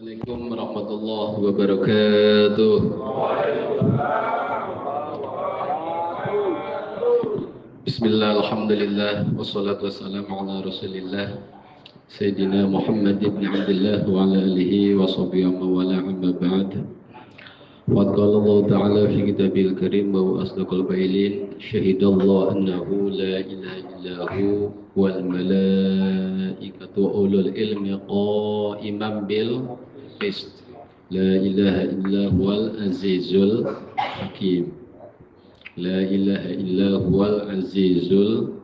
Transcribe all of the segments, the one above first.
Assalamualaikum warahmatullahi wabarakatuh. Bismillah, alhamdulillah, wassalatu wassalamu ala rasulillah Sayyidina Muhammad ibn Abdullah wa ala alihi wa sahbihi wa wala amma ba'd. Wa qala Allah ta'ala fi kitabil karim wa asdaqal qailin syahidallahu annahu la ilaha illahu wal malaikatu wa ulul ilmi qa'iman bil qist. La ilaha illahul azizul hakim. La ilaha illahul azizul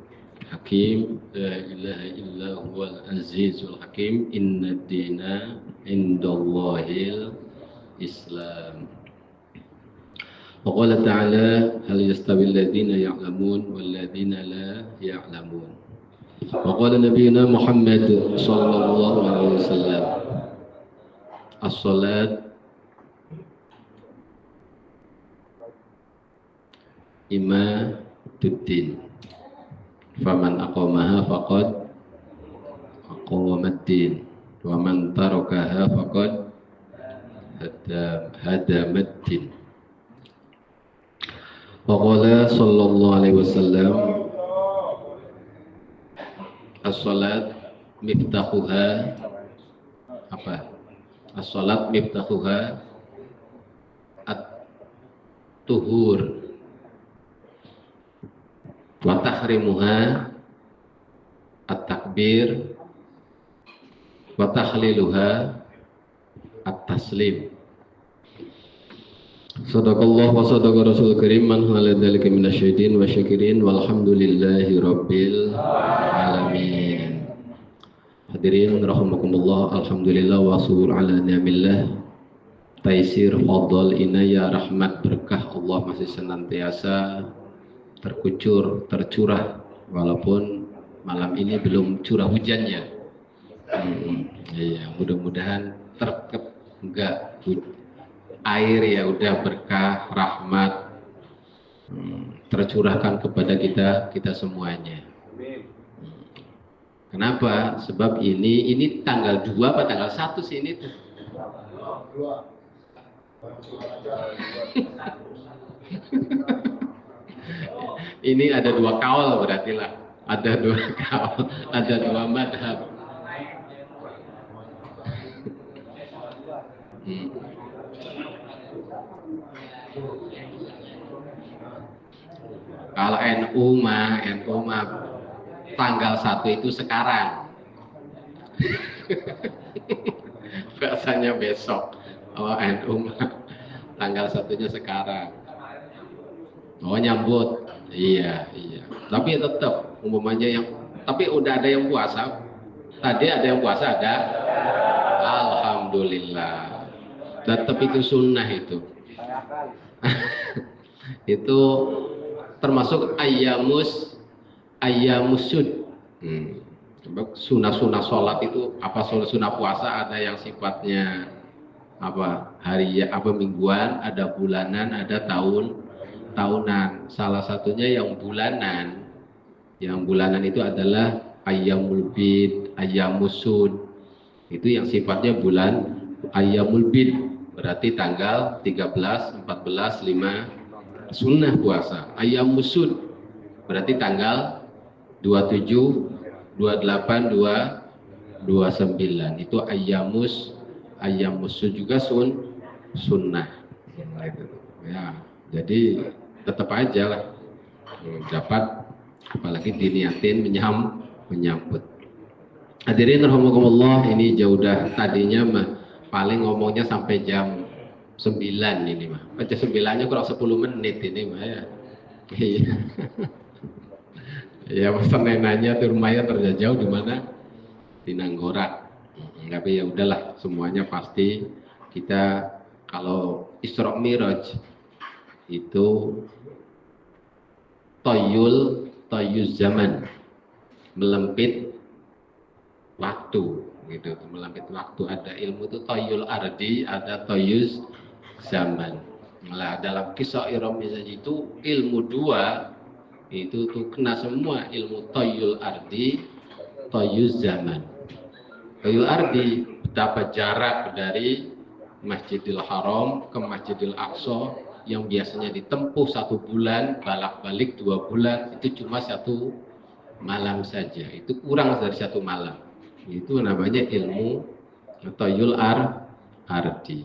hakim. La ilaha illahul azizul hakim. Inna dina indallahil Islam. Wa qala ta'ala hal yastawi alladhina ya'lamun wal ladhina la ya'lamun. Wa qala nabiyuna Muhammad sallallahu alaihi wasallam as-salat imaduddin faman aqamaha faqad aqamaddin wa man tarakaha faqad hadamaddin. Wa qala sallallahu alaihi wasallam as-salat miftahuha apa? As-salat miftahuha at-tuhur wa tahrimuha at-takbir wa tahliluha at-taslim. Sadaqallah wa sadaqa rasul karim man hala dzalika minasyaitin wa syakirin walhamdulillahi rabbil alamin. Hadirin rahimakumullah, alhamdulillah wa syukur ala ni'amillah, taisir, fadl, inayah, rahmat, berkah Allah masih senantiasa terkucur, tercurah walaupun malam ini belum curah hujannya. Iya, mudah-mudahan enggak air ya udah berkah, rahmat tercurahkan kepada kita semuanya. Kenapa? Sebab ini tanggal 2 apa tanggal 1 sih ini tuh? Ini ada 2 kaul berarti lah. Ada 2 kaul, ada 2 madhab. Kalau NU mah tanggal 1 itu sekarang. Bahasanya besok. Oh, NU mah tanggal 1-nya sekarang. Oh, nyambut. Iya. Tapi tetap umumnya tapi udah ada yang puasa. Tadi ada yang puasa ada. Alhamdulillah. Tetap itu sunnah itu. Itu termasuk ayyamusud. Sunnah sholat itu apa, sunnah puasa ada yang sifatnya apa hari apa mingguan, ada bulanan, ada tahunan. Salah satunya yang bulanan itu adalah ayyamul bid, ayyamusud. Itu yang sifatnya bulan ayyamul bid, berarti tanggal 13, 14, 5 sunnah puasa. Ayyamusud berarti tanggal 27, 28, 29. Itu ayyamusud juga sunnah. Ya, jadi tetap aja lah dapat, apalagi diniatin menyambut. Hadirin rahimakumullah, ini jauh dah tadinya mah paling ngomongnya sampai jam 9 ini mah. Baca 9-nya kurang 10 menit ini mah ya. Iya. Ya pesan nanya tuh rumahnya terjauh di mana? Di Nanggora. Tapi ya udahlah, semuanya pasti kita kalau Isra Miraj itu toyuz zaman, melempit waktu gitu, melempit waktu. Ada ilmu itu toyul ardi, ada toyuz zaman. Nah, dalam kisah Isra Miraj itu ilmu 2 itu tuh kena semua, ilmu toyul ardi, toyuz zaman. Toyul ardi betapa jarak dari Masjidil Haram ke Masjidil Aqsa yang biasanya ditempuh 1 bulan, balik 2 bulan, itu cuma 1 malam saja. Itu kurang dari 1 malam. Itu namanya ilmu Toyul Ardi.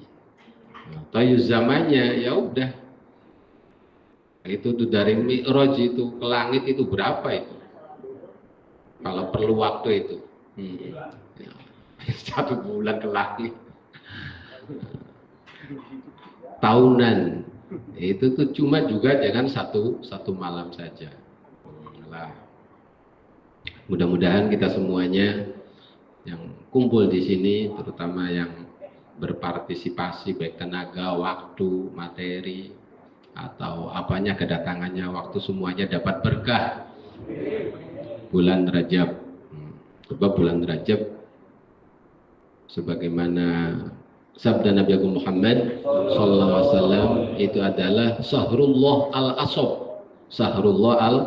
Toyul zamannya ya udah. Itu tuh dari Mi'raj itu ke langit itu berapa itu? Kalau perlu waktu itu. Ya. 1 bulan ke langit. Tahunan. Itu tuh cuma juga jangan satu malam saja. Nah, mudah-mudahan kita semuanya yang kumpul di sini, terutama yang berpartisipasi baik tenaga, waktu, materi, atau apanya kedatangannya, waktu, semuanya dapat berkah bulan Rajab. Sebab bulan Rajab sebagaimana sabda Nabi Agung Muhammad sallallahu alaihi wasallam itu adalah Syahrullah al-Asab. Syahrullah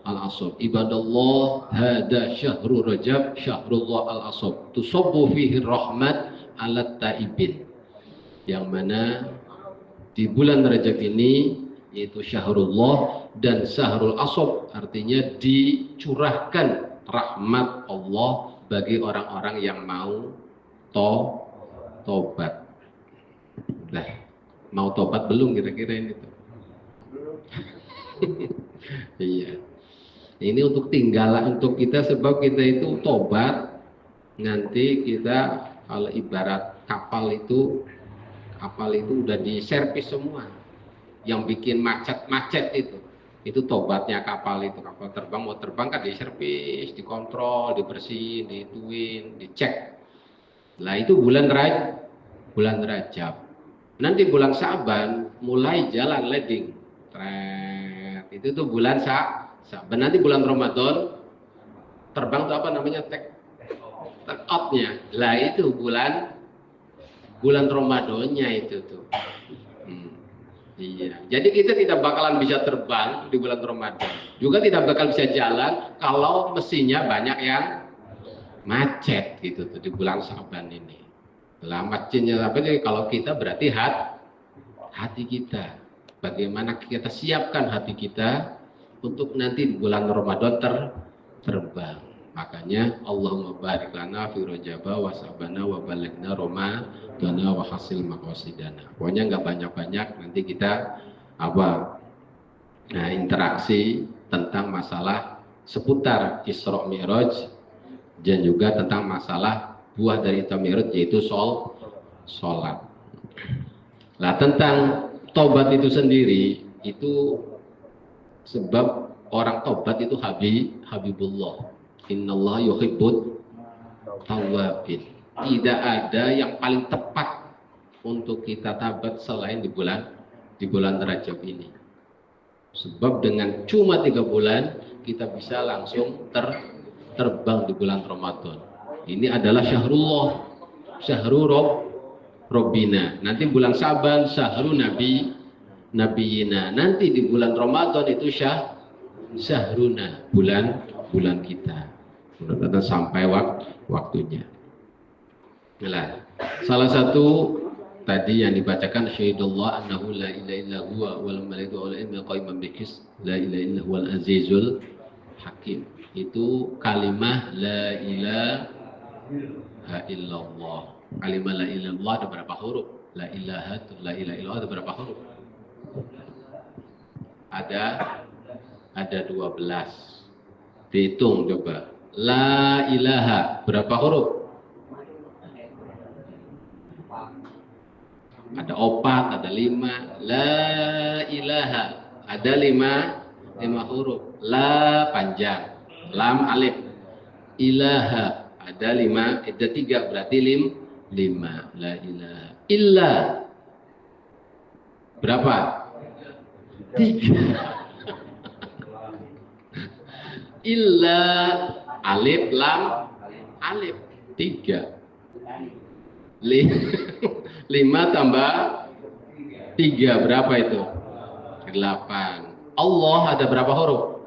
al-Asab. Ibadallah hada syahrul Rajab syahrullah al-Asab. Tusabbu fihi rahmat alat taibin. Yang mana di bulan Rajab ini yaitu syahrullah dan syahrul Asab, artinya dicurahkan rahmat Allah bagi orang-orang yang mau tobat. Nah, mau tobat belum kira-kira ini tuh? Iya. Ini untuk tinggalan untuk kita, sebab kita itu tobat nanti kita kalau ibarat kapal itu udah diservis semua. Yang bikin macet itu tobatnya kapal itu. Kapal terbang mau terbang kan diservis, dikontrol, dibersihin, dituin, dicek. Nah itu bulan Rajab. Nanti bulan Sa'ban mulai jalan leading. Itu tuh bulan Sa'ban. Nanti bulan Ramadan terbang tuh apa namanya, take out-nya. Lah itu bulan Ramadannya itu tuh. Iya. Jadi kita tidak bakalan bisa terbang di bulan Ramadan. Juga tidak bakal bisa jalan kalau mesinnya banyak yang macet gitu tuh di bulan Sa'ban ini. Lah macetnya apa nih? Kalau kita berarti hati kita. Bagaimana kita siapkan hati kita untuk nanti di bulan Ramadan terbang. Makanya Allahumma barik lana fi Rajaba wa Sa'bana wa balighna Ramadana wa hasil maqasidana. Pokoknya nggak banyak-banyak, nanti kita interaksi tentang masalah seputar Isra Mi'raj dan juga tentang masalah buah dari Isra Mi'raj yaitu sholat. Nah, tentang tobat itu sendiri, itu sebab orang tobat itu Habibullah. Innallaha yuhibbut tawwabin. Tidak ada yang paling tepat untuk kita tabat selain di bulan Rajab ini. Sebab dengan cuma 3 bulan kita bisa langsung terbang di bulan Ramadan. Ini adalah syahrullah, syahrul Robbina. Nanti bulan Sa'ban syahrul nabiyina. Nanti di bulan Ramadan itu syahruna, bulan kita. Mudah-mudahan sampai waktunya. Nah, salah satu tadi yang dibacakan syahidullah annahu la ilaha illa huwa wal malaikatu wal ilmu qaiman bikis la ilaha illa huwal azizul hakim. Itu kalimah la ilaha illallah. Kalimah la ilaha illallah ada berapa huruf? La ilaha illallah ada berapa huruf? Ada 12. Dihitung coba. La ilaha berapa huruf? Ada 4, ada 5. La ilaha ada 5 huruf. La panjang, lam alif. Ilaha ada 5, ada 3 berarti 5. La ilaha illa berapa? 3. Illa alif lam alif 3. 5 tambah 3 berapa itu? 8. Allah ada berapa huruf?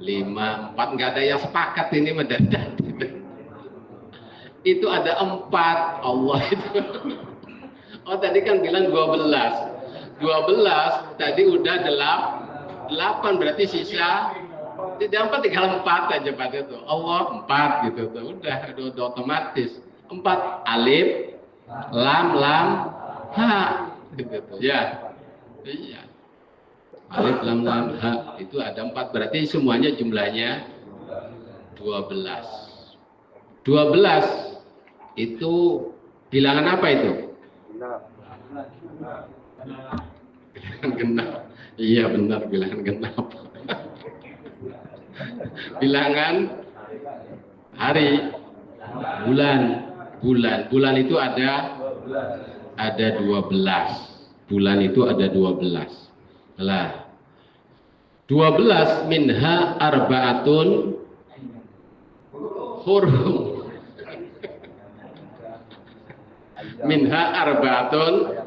5, 4, nggak ada yang sepakat ini mendadak. Itu ada 4 Allah itu. Oh tadi kan bilang 12 tadi udah 8 berarti sisa tidak 4 tinggal 4 aja pada itu. Allah 4 gitu tuh. Udah otomatis 4 alif lam ha gitu tuh. Ya. Iya. Alif lam ha itu ada 4 berarti semuanya jumlahnya 12. 12 itu bilangan apa itu? Bilangan genap. Iya benar bilangan genap. Bilangan hari, bulan itu ada 12. Bulan itu ada 12. Lah 12 minha arbaatun hurum. Minha arbaatun,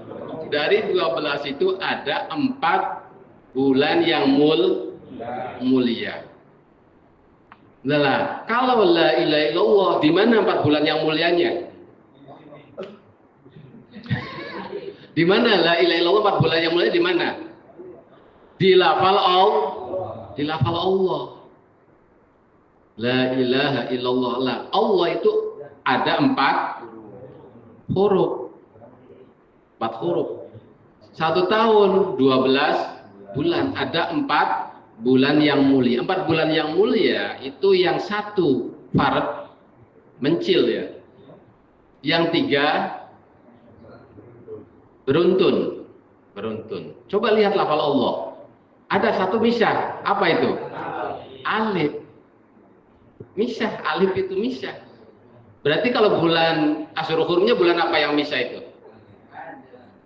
dari 12 itu ada 4 bulan yang mulia. Nah, kalau la ilaha illallah, di mana 4 bulan yang mulianya? Di mana la ilaha illallah 4 bulan yang mulia di mana? Dilafal Allah. La ilaha illallah. Lah, Allah itu ada 4 huruf. 4 huruf. 1 tahun 12 bulan, ada 4 bulan yang mulia. 4 bulan yang mulia itu yang 1 fard mencil ya. Yang 3 beruntun. Coba lihat lafal Allah. Ada 1 misah. Apa itu? Alif. Misah, alif itu misah. Berarti kalau bulan Asyurul Hurumnya bulan apa yang misah itu?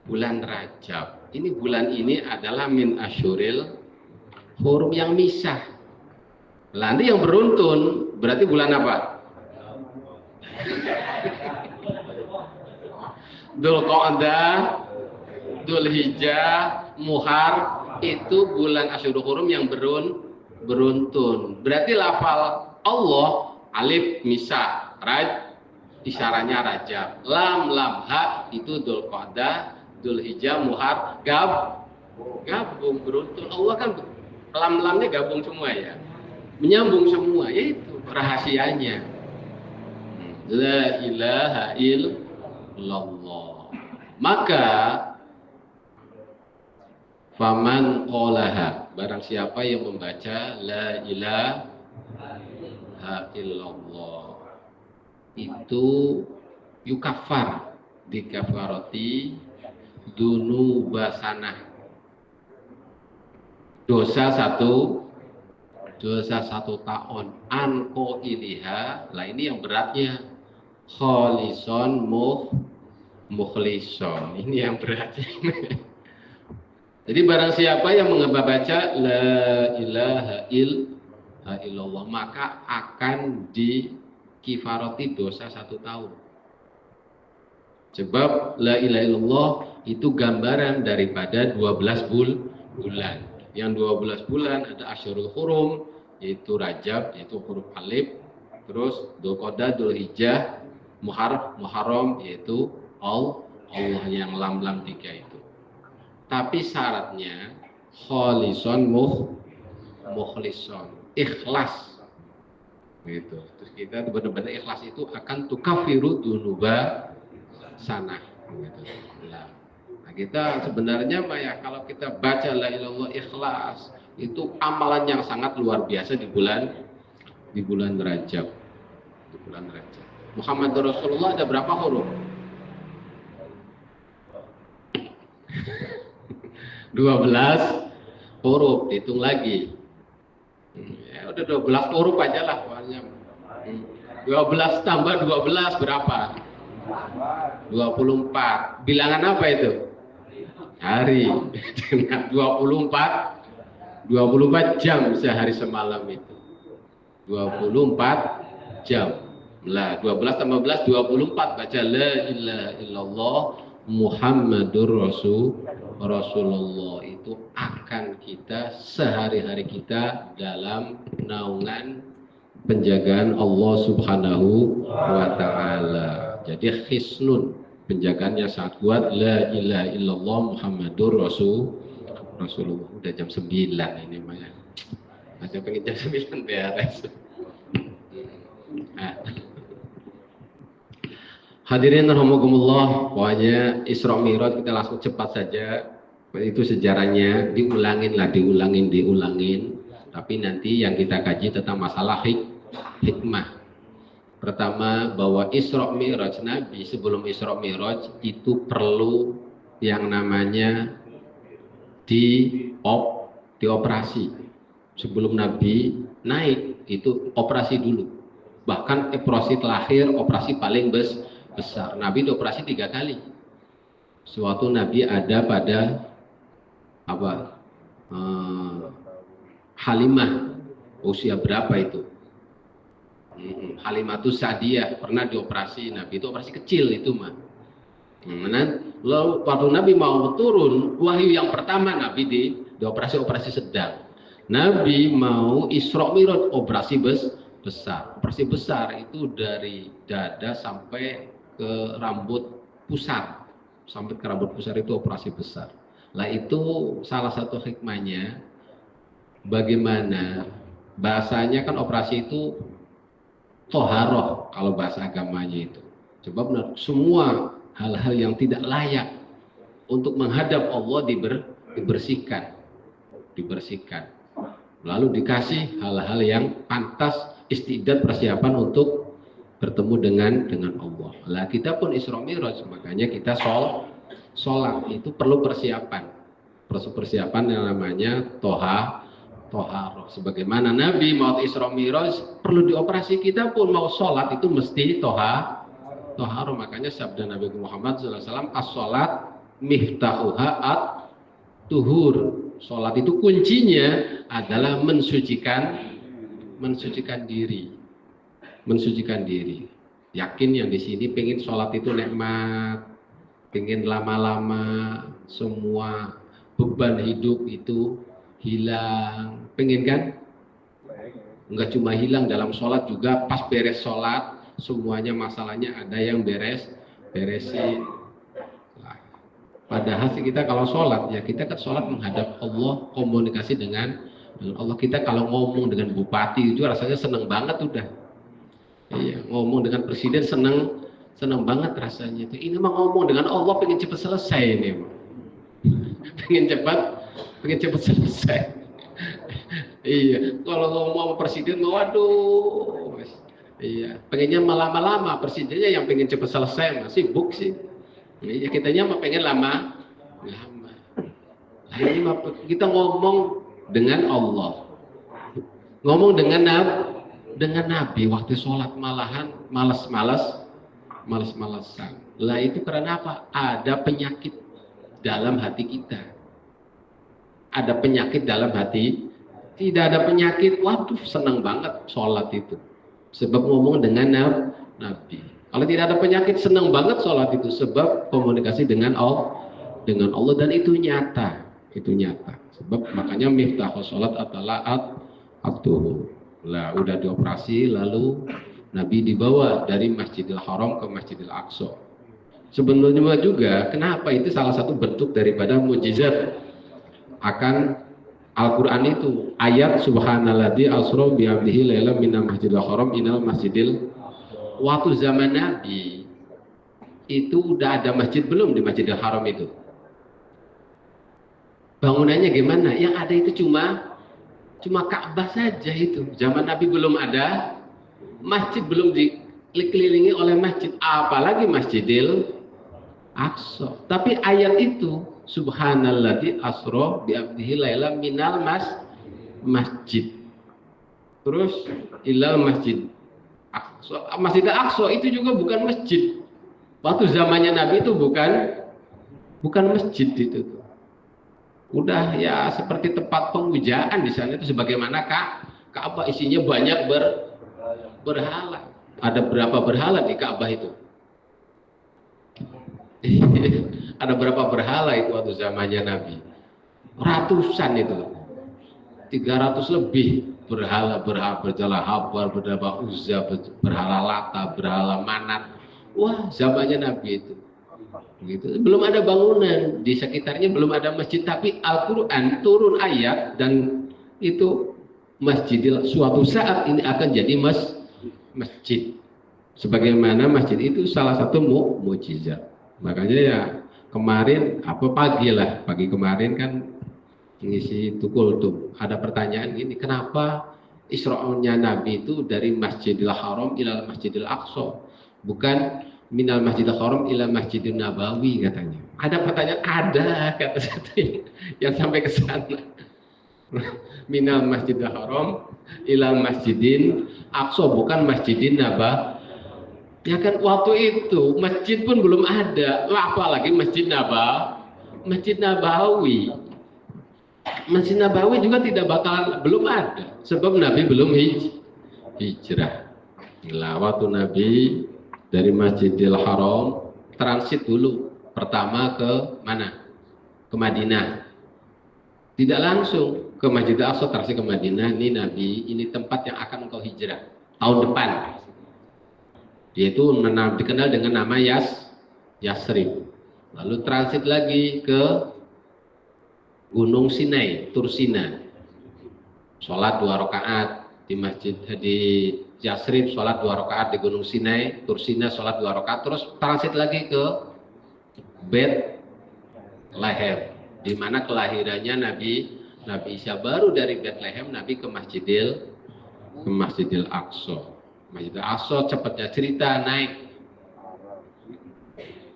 Bulan Rajab. Ini bulan ini adalah min Asyuril Hurum yang misah. Nanti yang beruntun berarti bulan apa? Dzulqa'dah, Dzulhijjah, Muhar, itu bulan Asyurul Hurum yang beruntun. Berarti lafal Allah alif misah, isyaratnya Rajab. Lam ha itu Dzulqa'dah, Dzulhijjah, Muhar, gabung beruntun. Allah kan lam-lamnya gabung semua ya. Menyambung semua, itu rahasianya. La ilaha illallah. Maka faman qolaha, barang siapa yang membaca la ilaha illallah, itu yukafar, dikafaroti dunubasanah, dosa satu tahun, anko iliha. Lah ini yang beratnya, kholison mukhlison, ini yang beratnya. Jadi barang siapa yang membaca la ilaha illallah, maka akan dikifaroti dosa 1 tahun. Sebab la ilaha illallah itu gambaran daripada 12 bulan. Yang 12 bulan ada Asyurul Hurum, yaitu Rajab, yaitu huruf alif, terus Dzulqa'dah, Dzulhijjah, Muharram, yaitu Allah yang lam 3 itu. Tapi syaratnya kholison mukhlison, ikhlas. Gitu. Terus kita benar-benar ikhlas itu akan tukafiru dunuba sana. Gitu. Nah, kita sebenarnya ya kalau kita baca la ilaha illallah ikhlas, itu amalan yang sangat luar biasa di bulan Rajab. Di bulan Rajab. Muhammad Rasulullah ada berapa huruf? 12 huruf, hitung lagi. Ya udah 12 huruf aja lah pokoknya. 12 tambah 12 berapa? 24. Bilangan apa itu? Hari. Dengan 24 jam sehari semalam itu. 24 jam. Lah 12 tambah 12 24, baca la ilaha illallah Muhammadur Rasulullah, itu akan kita sehari-hari kita dalam naungan penjagaan Allah Subhanahu wa ta'ala. Jadi hisnun, penjagaannya sangat kuat. La ilaha illallah Muhammadur Rasulullah. Udah jam 9 ini Mah. Aja pengen jam 9 beres. Nah. Hadirin rahimakumullah, pokoknya Isra Mi'raj kita langsung cepat saja. Itu sejarahnya diulangin. Tapi nanti yang kita kaji tentang masalah hikmah. Pertama, bahwa Isra Mi'raj Nabi sebelum Isra Mi'raj itu perlu yang namanya dioperasi. Sebelum Nabi naik itu operasi dulu. Bahkan operasi terakhir, operasi paling besar. Nabi dioperasi 3 kali. Suatu Nabi ada pada Halimah, usia berapa itu? Halimatus Sa'diyah pernah dioperasi. Nabi itu operasi kecil itu mah. Lalu waktu Nabi mau turun, wahyu yang pertama Nabi dioperasi sedang. Nabi mau Isra Mi'raj operasi besar. Operasi besar itu dari dada sampai ke rambut pusar. Sampai ke rambut pusar itu operasi besar. Lah itu salah satu hikmahnya bagaimana bahasanya kan operasi itu toharoh kalau bahasa agamanya itu. Coba benar, semua hal-hal yang tidak layak untuk menghadap Allah dibersihkan. Lalu dikasih hal-hal yang pantas, istidad, persiapan untuk bertemu dengan Allah. Lah kita pun Isra Mi'raj, makanya kita sholat itu perlu persiapan yang namanya toharoh. Sebagaimana Nabi mau Isra Mi'raj perlu dioperasi, kita pun mau sholat itu mesti toharoh. Makanya sabda Nabi Muhammad SAW, as-sholat miftahuha at-tuhur. Sholat itu kuncinya adalah mensucikan diri. Yakin yang di sini pengen sholat itu nikmat, pengen lama-lama, semua beban hidup itu hilang, pengen kan? Enggak cuma hilang dalam sholat, juga pas beres sholat semuanya masalahnya ada yang beresin. Padahal kita kalau sholat, ya kita kan sholat menghadap Allah, komunikasi dengan Allah. Kita kalau ngomong dengan bupati itu rasanya seneng banget udah. Iya, ngomong dengan presiden seneng banget rasanya itu. Ini mah ngomong dengan Allah pengen cepat selesai ini. pengen cepat selesai. Iya, kalau ngomong presiden, waduh. Iya, pengennya lama-lama, presidennya yang pengen cepat selesai, masih sibuk sih. Ya, kitanya mah pengen lama. Nah, ini kita ngomong dengan Allah, ngomong dengan Nabi waktu sholat malahan malas-malasan. Lah itu karena apa? Ada penyakit dalam hati kita. Ada penyakit dalam hati. Tidak ada penyakit, waduh senang banget sholat itu. Sebab ngomong dengan Nabi. Kalau tidak ada penyakit, senang banget sholat itu sebab komunikasi dengan Allah, dan itu nyata. Sebab makanya miftahul sholat adalah at-tuhur. Lah udah dioperasi, lalu Nabi dibawa dari Masjidil Haram ke Masjidil Aqsa. Sebenarnya juga kenapa itu salah satu bentuk daripada mukjizat akan Al-Quran itu. Ayat subhanalladzi asra bi 'abdihi lailan minal masjidil haram ilal masjidil. Waktu zaman Nabi itu udah ada masjid belum di Masjidil Haram itu? Bangunannya gimana? Yang ada itu cuma Ka'bah saja itu. Zaman Nabi belum ada masjid, belum dikelilingi oleh masjid, apalagi Masjidil Aqsa. Tapi ayat itu subhanalladzi asra bi 'abdihi lailan minal masjid. Terus ilal masjid Masjid Al-Aqsa itu juga bukan masjid. Waktu zamannya Nabi itu bukan masjid itu. Udah ya seperti tempat pemujaan di sana itu, sebagaimana Ka'bah isinya banyak berhala. Ada berapa berhala di Ka'bah itu? Ada berapa berhala itu waktu zamannya Nabi? Ratusan itu. 300 lebih berhala, berhala Habar, berhala Uzza, berhala Lata, berhala Manat, Wah, zamannya Nabi itu. Gitu. Belum ada bangunan di sekitarnya, belum ada masjid, tapi Al-Quran turun ayat dan itu masjidil suatu saat ini akan jadi masjid. Sebagaimana masjid itu salah satu mukjizat. Makanya ya kemarin pagi kemarin kan ngisi tukul tuh ada pertanyaan gini, kenapa Isra'nya Nabi itu dari Masjidil Haram ila Masjidil Aqsa, bukan minal Masjidil Haram ila Masjidil Nabawi katanya. Ada pertanyaan, ada kata satu yang sampai ke sana. Minal Masjidil Haram ila Masjidil Aqsa, bukan Masjidil Nabawi. Ya kan waktu itu masjid pun belum ada, apalagi Masjid Nabawi. Masjid Nabawi juga belum ada, sebab Nabi belum hijrah. Waktu Nabi dari Masjidil Haram transit dulu, pertama ke mana? Ke Madinah. Tidak langsung ke Masjidil Aqsa, transit ke Madinah. Ini Nabi, ini tempat yang akan engkau hijrah tahun depan. Dia itu dikenal dengan nama Yasrib. Lalu transit lagi ke Gunung Sinai, Tursina. Sholat 2 rakaat di masjid di Yasrib, sholat 2 rakaat di Gunung Sinai, Tursina sholat 2 rakaat, terus transit lagi ke Bethlehem, di mana kelahirannya Nabi Isa. Baru dari Bethlehem Nabi ke Masjidil Aqsa. Masjidil Aqsa cepatnya cerita naik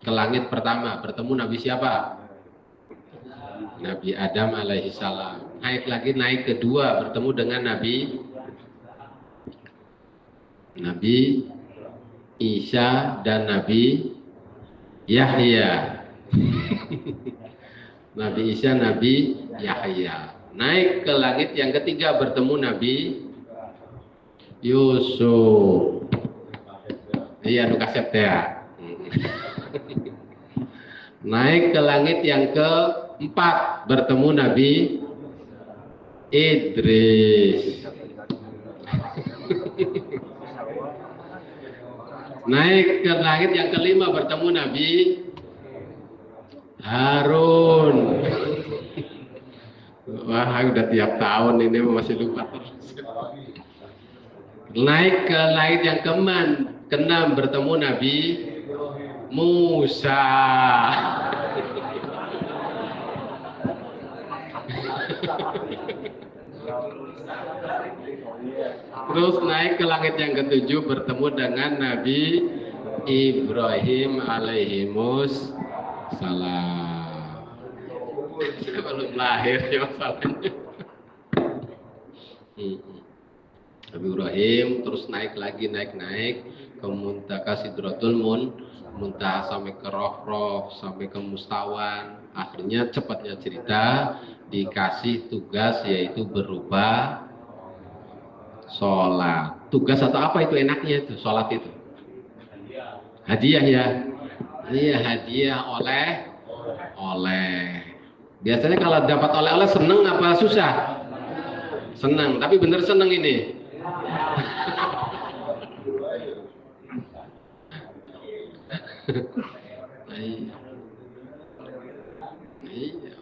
ke langit pertama, bertemu Nabi siapa? Nabi Adam alaihi salam. Naik kedua, bertemu dengan Nabi Isa dan Nabi Yahya. Nabi Isa, Nabi Yahya. Naik ke langit yang ketiga, bertemu Nabi Yusuf. Iya, nu kasep teh. Naik ke langit yang keempat, bertemu Nabi Idris. Naik ke langit yang kelima, bertemu Nabi Harun. Wah, udah tiap tahun ini masih lupa terus. Naik ke langit yang keenam, bertemu Nabi Musa. Terus naik ke langit yang ketujuh, bertemu dengan Nabi Ibrahim alaihimus salam. Belum lahir ya masalahnya. Nabi Ibrahim terus naik lagi, naik ke Muntaha Sidratul Muntaha, sampai ke Roh, sampai ke Mustawan. Akhirnya cepatnya cerita dikasih tugas, yaitu berupa sholat. Tugas atau apa itu enaknya itu sholat itu? Hadiah ya. Iya, hadiah oleh. Biasanya kalau dapat oleh-oleh seneng apa susah? Seneng, tapi bener seneng ini.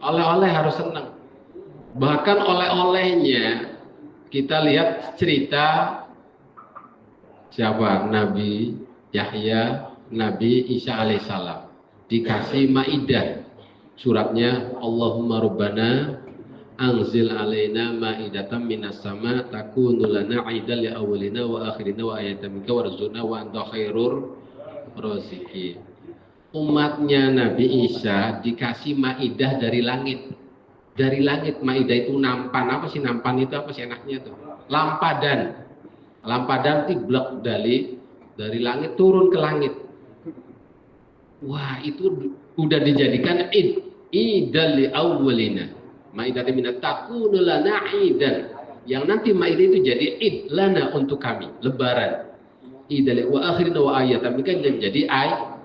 Oleh-oleh harus senang. Bahkan oleh-olehnya kita lihat cerita siapa? Nabi Yahya, Nabi Isa alaihissalam dikasih maidah. Suratnya Allahumma Rabbana anzil alaina ma'idatan minas sama takunu lana 'aidan li awwalina wa akhirina wa ayatan minka warzuqna wa anta khairur raziqin. Umatnya Nabi Isa dikasih maidah dari langit. Dari langit, maidah itu nampan. Apa sih nampan itu? Apa sih enaknya tuh? Lampadan tiblek dari langit turun ke langit. Wah, itu udah dijadikan idal li awwalina. Maidah minat takunu lana idan. Yang nanti maidah itu jadi id lana untuk kami, lebaran. Idal wa akhirina wa ayatan minka jadi ayat.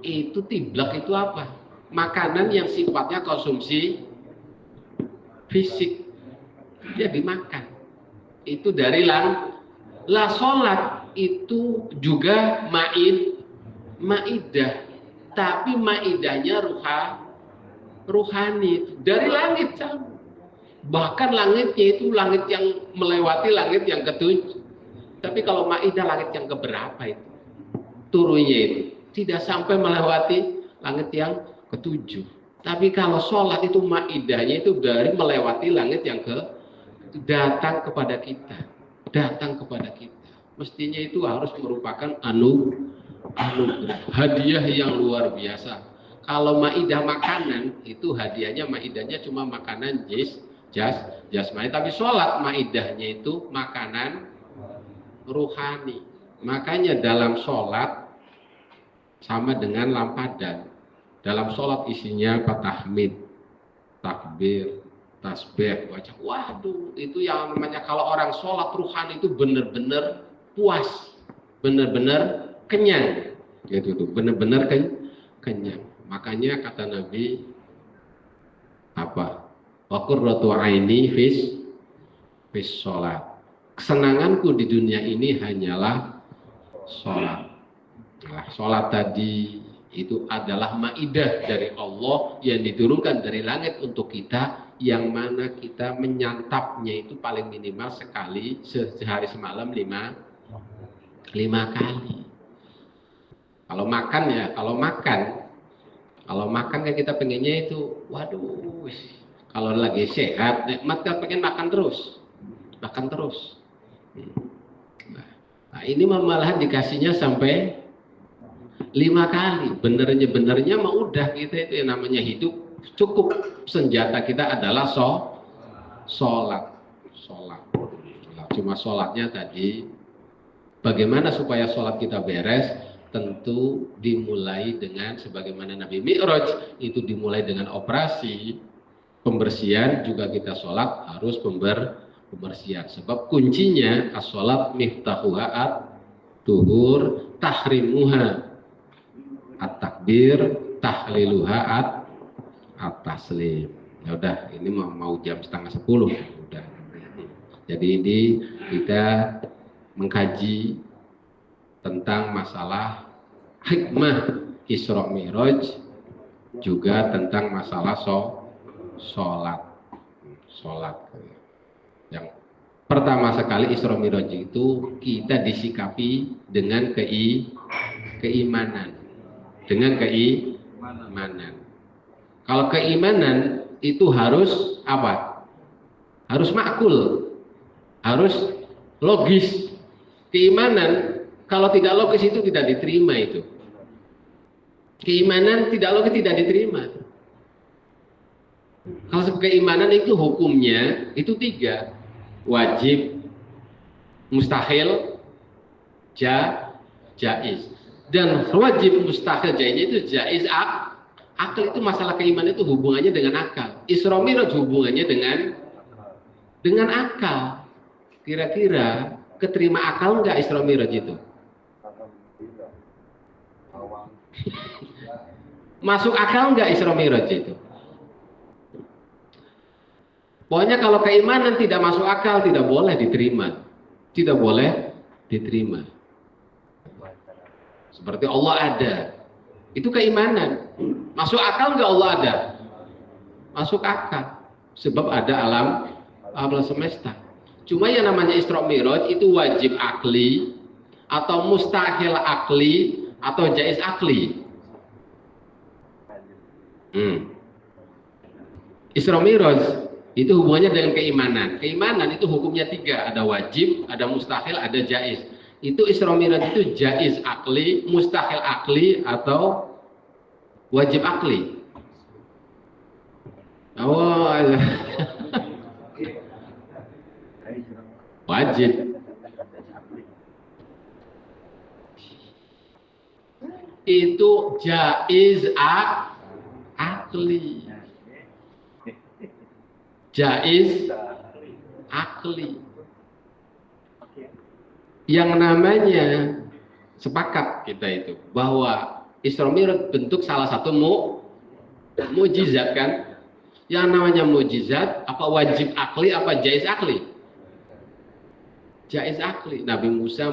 Itu tiblak itu apa? Makanan yang sifatnya konsumsi fisik, dia dimakan. Itu dari sholat. itu juga maidah, tapi maidahnya ruhani dari langit sama. Bahkan langitnya itu langit yang melewati langit yang ketujuh. Tapi kalau maidah langit yang keberapa itu? Turunnya itu tidak sampai melewati langit yang ketujuh. Tapi kalau sholat itu maidahnya itu dari melewati langit yang datang kepada kita. Datang kepada kita. Mestinya itu harus merupakan anugerah, hadiah yang luar biasa. Kalau maidah makanan itu hadiahnya maidahnya cuma makanan jasmani, tapi sholat maidahnya itu makanan ruhani. Makanya dalam sholat sama dengan lampadan. Dalam sholat isinya tahmid, takbir, tasbih, baca. Waduh, itu yang namanya kalau orang sholat ruhani itu benar-benar puas, benar-benar kenyang. Gitu tuh, benar-benar kenyang. Makanya kata Nabi apa? Wa qurratu aini fis sholat. Kesenanganku di dunia ini hanyalah sholat. Nah, sholat tadi itu adalah maidah dari Allah yang diturunkan dari langit untuk kita, yang mana kita menyantapnya itu paling minimal sekali sehari semalam 5 kali. Kalau makan ya, kalau makan kan kita pengennya itu, waduh, kalau lagi sehat, nikmat kan pengen makan terus. Nah, ini malahan dikasihnya sampai 5 kali. Benernya mah udah kita itu yang namanya hidup cukup. Senjata kita adalah sholat. Cuma sholatnya tadi, bagaimana supaya sholat kita beres? Tentu dimulai dengan sebagaimana Nabi Mi'raj itu dimulai dengan operasi pembersihan, juga kita sholat harus pembersihan. Sebab kuncinya as-sholat miftahuha at-tuhur tahrimuha at-takbir tahliluha at-taslim. Ya udah, ini mau jam 9:30 udah. Jadi ini kita mengkaji tentang masalah hikmah Isra Mi'raj, juga tentang masalah sholat. Yang pertama sekali Isra Mi'raj itu kita disikapi dengan keimanan. Kalau keimanan itu harus apa? Harus makul, harus logis. Keimanan kalau tidak logis itu tidak diterima itu. Keimanan tidak logis tidak diterima. Kalau keimanan itu hukumnya itu 3. Wajib, mustahil, jaiz. Dan wajib, mustahil, jaiznya itu jaiz akal. Itu masalah keimanan itu hubungannya dengan akal. Isra Mi'raj hubungannya dengan akal. Kira-kira keterima akal nggak Isra Mi'raj itu? Masuk akal nggak Isra Mi'raj itu? Pokoknya kalau keimanan tidak masuk akal tidak boleh diterima. Tidak boleh diterima. Seperti Allah ada. Itu keimanan. Masuk akal nggak Allah ada? Masuk akal. Sebab ada alam semesta. Cuma yang namanya Isra Mi'raj itu wajib akli atau mustahil akli atau jaiz akli. Isra Mi'raj itu hubungannya dengan keimanan. Keimanan itu hukumnya 3, ada wajib, ada mustahil, ada jaiz. Itu Isra Mi'raj itu jaiz akli, mustahil akli atau wajib akli. Oh, wajib. Itu jaiz akli. Jaiz akli. Yang namanya sepakat kita itu bahwa Isra Mi'raj bentuk salah satu mukjizat kan? Yang namanya mukjizat apa wajib akli apa jaiz akli? Jaiz akli. Nabi Musa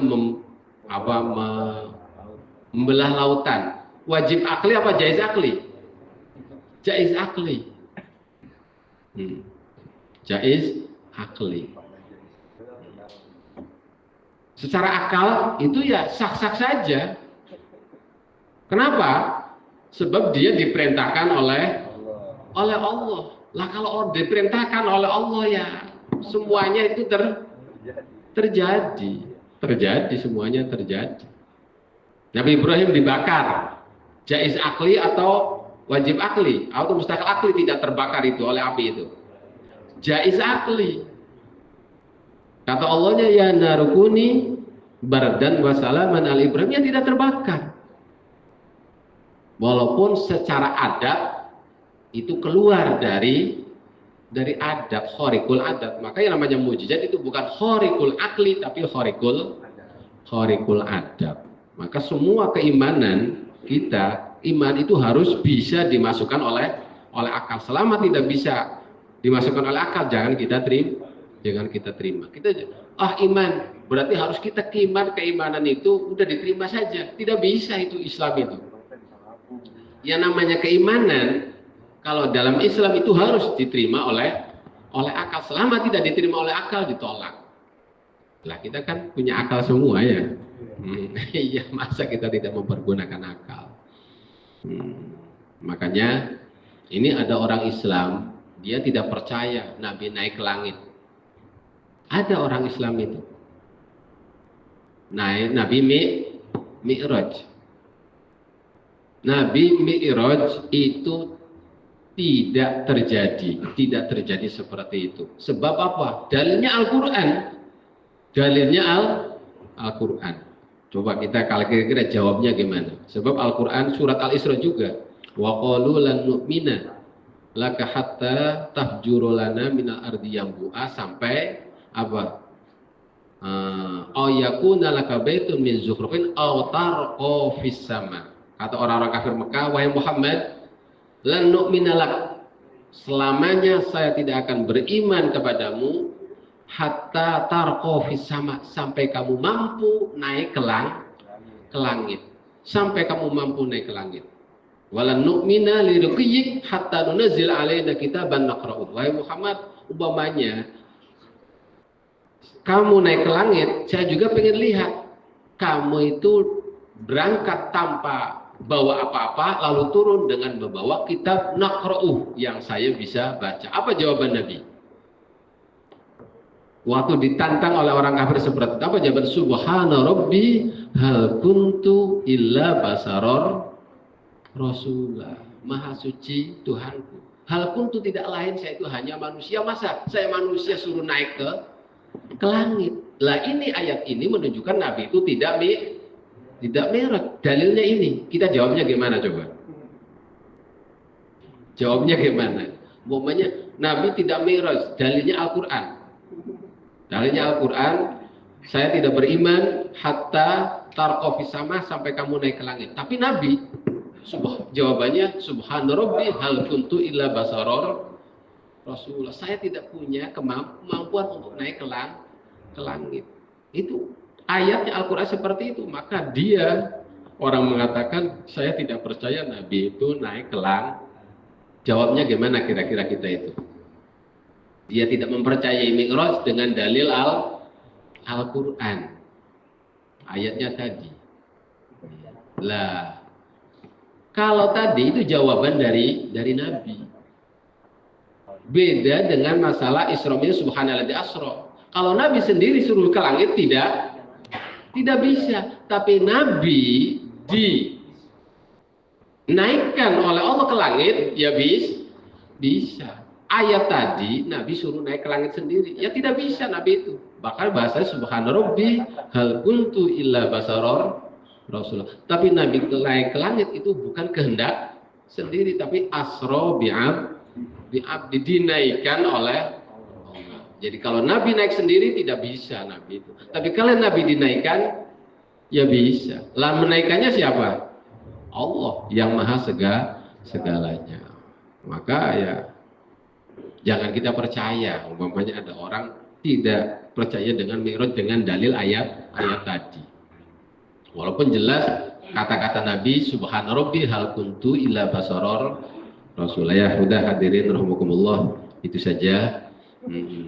membelah lautan. Wajib akli apa jaiz akli? Jaiz akli. Jaiz akli. Secara akal itu ya sah-sah saja. Kenapa? Sebab dia diperintahkan oleh Allah. Lah kalau diperintahkan oleh Allah ya semuanya itu terjadi. Terjadi, semuanya terjadi. Nabi Ibrahim dibakar. Jaiz akli atau wajib akli? Atau mustahil akli tidak terbakar itu oleh api itu? Jaiz akli. Kata Allahnya ya narukuni bardan wa salaman al Ibrahim, yang tidak terbakar. Walaupun secara adat itu keluar dari adab, khorikul adat. Maka yang namanya mujizat itu bukan khorikul akli tapi khorikul adab. Maka semua keimanan kita, iman itu harus bisa dimasukkan oleh akal. Selama tidak bisa dimasukkan oleh akal, jangan kita terima. Kita iman berarti harus kita keimanan itu udah diterima saja. Tidak bisa itu Islam itu. Yang namanya keimanan kalau dalam Islam itu harus diterima oleh akal. Selama tidak diterima oleh akal, ditolak. Lah kita kan punya akal semua ya. Iya, masa kita tidak mempergunakan akal? Makanya ini ada orang Islam, dia tidak percaya Nabi naik ke langit. Ada orang Islam itu Nabi Mi'raj. Nabi Mi'raj itu tidak terjadi seperti itu. Sebab apa? Dalilnya Al-Quran. Al-Quran. Coba kita kalau kira-kira jawabnya gimana? Sebab Al-Quran surat Al-Isra juga. Wa qalu lan nu'mina laka hatta tahjuru lana minal ardi yanbu'a, sampai apa? Yakuna laka baitun min zukhrufin aw tarqa fis sama. Kata orang-orang kafir Mekah, wahai Muhammad, lan nu'mina lak, selamanya saya tidak akan beriman kepadamu hatta tarqa fis sama, sampai kamu mampu naik ke langit. Sampai kamu mampu naik ke langit. Walan nu'mina liruqiyyik hatta nunzil alaina kitaban naqra'u. Wahai Muhammad, umpamanya kamu naik ke langit, saya juga pengen lihat kamu itu berangkat tanpa bawa apa-apa, lalu turun dengan membawa kitab naqra'u yang saya bisa baca. Apa jawaban Nabi? Waktu ditantang oleh orang kafir seperti itu, apa jawaban? Subhana rabbi hal kuntu illa basaror rasulah. Maha suci Tuhanku. Hal kuntu tidak lain, saya itu hanya manusia. Masa saya manusia suruh naik ke langit? Lah ini ayat ini menunjukkan Nabi itu tidak Mi'raj. Dalilnya ini. Kita jawabnya gimana coba? Jawabnya gimana? Umpamanya Nabi tidak Mi'raj, dalilnya Al-Quran. Dalilnya Al-Quran, saya tidak beriman hatta tarqa fis sama, sampai kamu naik ke langit. Tapi Nabi jawabannya subhana rabbi hal kuntu illa basaror rasulullah. Saya tidak punya kemampuan untuk naik ke langit. Itu ayatnya Al-Quran seperti itu. Maka orang mengatakan saya tidak percaya Nabi itu naik ke langit. Jawabnya gimana kira-kira kita itu? Dia tidak mempercayai Mi'raj dengan dalil Al-Quran. Ayatnya tadi. Lah, kalau tadi itu jawaban dari Nabi. Beda dengan masalah Isra Mi'raj subhanalladzi asra. Kalau Nabi sendiri suruh ke langit tidak bisa. Tapi Nabi dinaikkan oleh Allah ke langit, ya bisa. Ayat tadi Nabi suruh naik ke langit sendiri, ya tidak bisa Nabi itu. Bahkan bahasa subhana rabbi hal kuntu illa basaror rasulullah. Tapi Nabi naik ke langit itu bukan kehendak sendiri, tapi asra bi'abdi, dinaikkan oleh Allah. Jadi kalau Nabi naik sendiri tidak bisa Nabi itu. Tapi kalau Nabi dinaikkan, ya bisa. Lah menaikannya siapa? Allah yang maha segalanya. Maka ya jangan kita percaya umpamanya ada orang tidak percaya dengan Mi'raj dengan dalil ayat tadi. Walaupun jelas kata-kata Nabi subhana rabbi hal kuntu illa basaror rasul. Ya udah hadirin rahimakumullah, itu saja.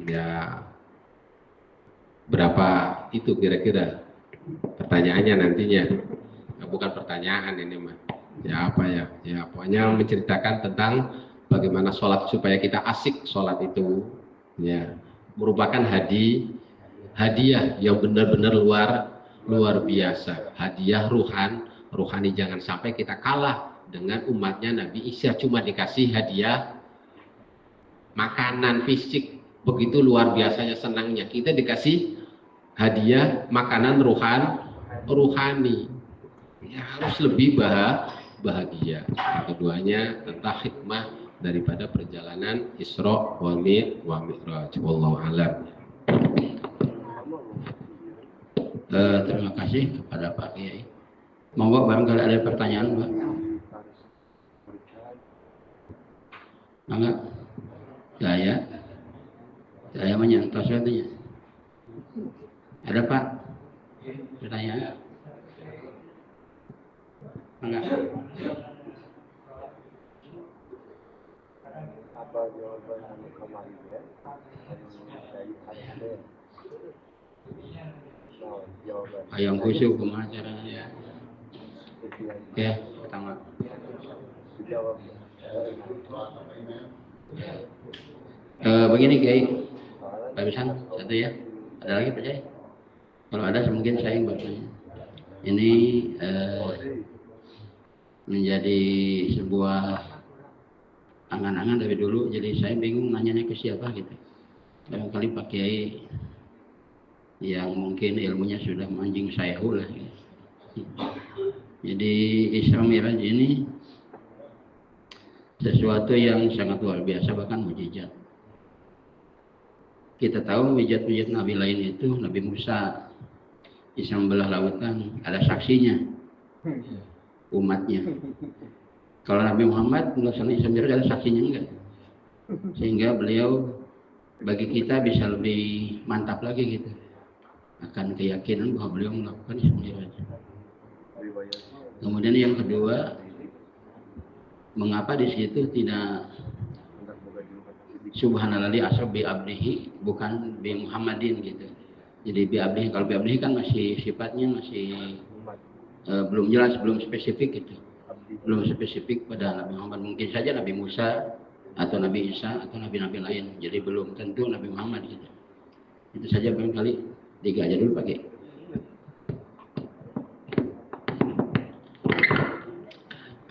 Ya berapa itu kira-kira pertanyaannya nantinya? Bukan pertanyaan ini mah. Ya apa ya? Ya pokoknya menceritakan tentang bagaimana sholat supaya kita asik sholat itu. Ya merupakan hadiah yang benar-benar luar biasa. Hadiah ruhani, jangan sampai kita kalah dengan umatnya Nabi Isa, cuma dikasih hadiah makanan fisik, begitu luar biasanya senangnya. Kita dikasih hadiah makanan ruhani. Ya, harus lebih bahagia. Keduanya tentang hikmah daripada perjalanan Isra wa Mi'raj. Wallahu a'lam. Terima kasih kepada Pak Kiai. Monggo barangkali ada pertanyaan, Pak. Mangga. Saya menyantos katanya. Ada Pak? Pertanyaan? Mangga. Apa jawaban kemarin ya? Dari hasil. Ayam khusyuk kumaha caranya? Oke, pertama. Begini Kiai, barusan satu ya. Ada lagi Pak Kiai? Kalau ada mungkin saya yang bertanya. Ini menjadi sebuah angan-angan dari dulu. Jadi saya bingung nanyanya ke siapa gitu. Barangkali Pak Kiai yang mungkin ilmunya sudah manjing sayhu lah. Jadi Isra Mi'raj ini sesuatu yang sangat luar biasa, bahkan mukjizat. Kita tahu mukjizat Nabi lain itu Nabi Musa bisa membelah lautan, ada saksinya umatnya. Kalau Nabi Muhammad melaksanakan Isra Mi'raj ada saksinya enggak? Sehingga beliau bagi kita bisa lebih mantap lagi gitu. Akan keyakinan bahwa beliau melakukan Isra Mi'raj. Kemudian yang kedua, mengapa di situ tidak Subhanalladzi asra bi abdihi, bukan bi Muhammadin gitu. Jadi bi abdihi, kalau bi abdihi kan masih sifatnya masih belum jelas, belum spesifik gitu. Belum spesifik pada Nabi Muhammad, mungkin saja Nabi Musa atau Nabi Isa atau nabi-nabi lain. Jadi belum tentu Nabi Muhammad gitu. Itu saja barangkali 3 aja dulu pakai.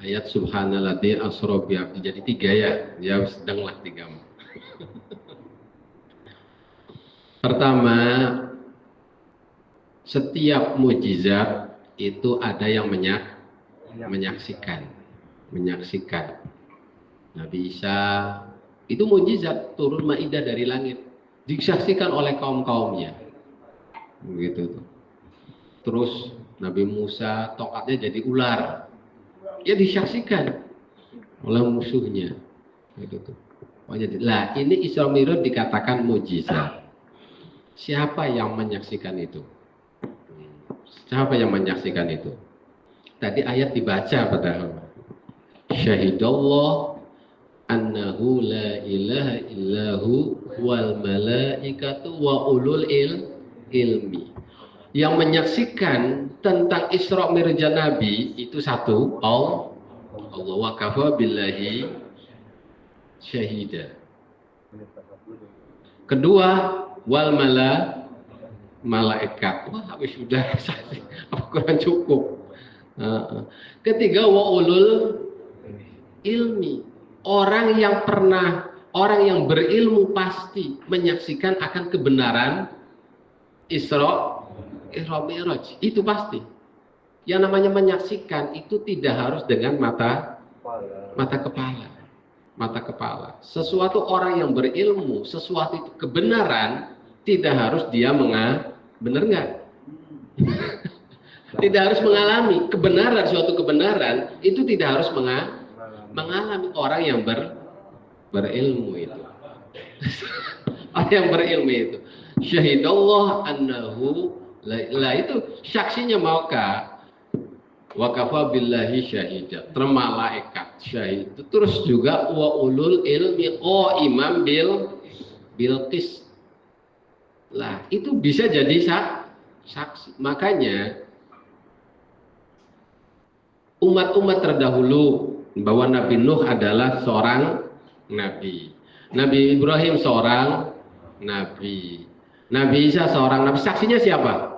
Ayat subhanalladzi asra bi abdi, jadi 3 ya. Ya sedanglah 3. Pertama, setiap mukjizat itu ada yang menyaksikan. Nabi Isa itu mukjizat, turun Maidah dari langit, disaksikan oleh kaum-kaumnya. Begitu tuh. Terus Nabi Musa tongkatnya jadi ular, ya disaksikan oleh musuhnya. Begitu tuh. Lah ini Isra Mi'raj dikatakan mukjizat. Siapa yang menyaksikan itu? Siapa yang menyaksikan itu? Tadi ayat dibaca padahal. Syahidallah annahu la ilaha illahu wal malaikatu wa ulul ilmi. Yang menyaksikan tentang Isra Mi'raj Nabi itu satu, Allah wa kafa billahi syahida. Kedua, wal malaikat. Wah, habis sudah kurang cukup. Ketiga, wa ulul ilmi. Orang yang berilmu pasti menyaksikan akan kebenaran Isra Mi'raj. Itu pasti. Yang namanya menyaksikan itu tidak harus dengan mata kepala. Sesuatu orang yang berilmu, sesuatu itu kebenaran, tidak harus dia benar nggak? Tidak harus mengalami kebenaran, suatu kebenaran itu tidak harus mengalami. Orang yang berilmu itu. Orang yang berilmu itu. Syahidallah annahu la, itu saksinya maukah Wa kafa billahi syahida, malaikat syahid. Terus juga wa ulul ilmi imam bil qis. Lah, itu bisa jadi saksi. Makanya umat-umat terdahulu bahwa Nabi Nuh adalah seorang nabi. Nabi Ibrahim seorang nabi. Nabi Isa seorang nabi. Saksinya siapa?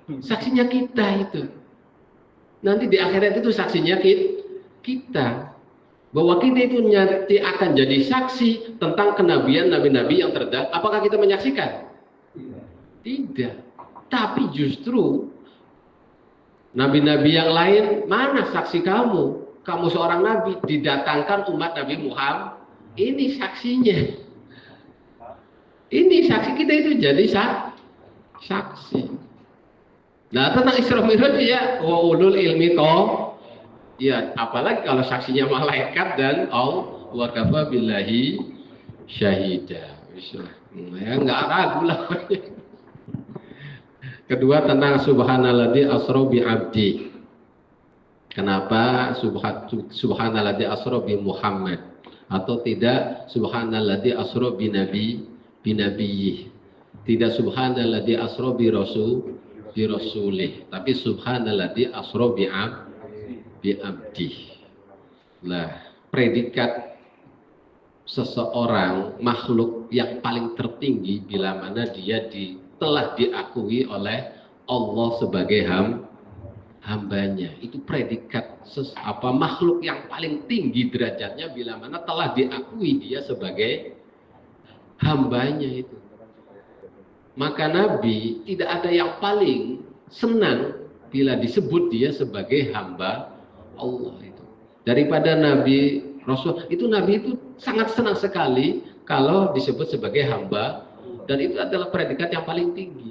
Saksinya kita itu. Nanti di akhirat itu saksinya kita. Bahwa kita itu nanti akan jadi saksi tentang kenabian nabi-nabi yang terdahulu. Apakah kita menyaksikan? Tidak. Tapi justru nabi-nabi yang lain, mana saksi kamu? Kamu seorang nabi, didatangkan umat Nabi Muhammad. Ini saksinya. Ini saksi kita itu jadi saksi. Nah, tentang Isra Mi'raj ya, wa ulul ilmi ya, apalagi kalau saksinya malaikat dan Allah, wa kafa billahi syahida. Ya enggak ragu lah. Kedua tentang subhanalladzi asra bi abdi. Kenapa subhanalladzi asra bi Muhammad atau tidak subhanalladzi asra bi nabiyyi. Tidak subhanalladzi asra bi rasulih, tapi subhanalladzi asra bi abdi. Lah, predikat seseorang makhluk yang paling tertinggi bila mana dia telah diakui oleh Allah sebagai hambanya. Itu predikat makhluk yang paling tinggi derajatnya bila mana telah diakui dia sebagai hambanya itu. Maka Nabi tidak ada yang paling senang bila disebut dia sebagai hamba Allah itu. Daripada Nabi Rasul, itu Nabi itu sangat senang sekali kalau disebut sebagai hamba, dan itu adalah predikat yang paling tinggi.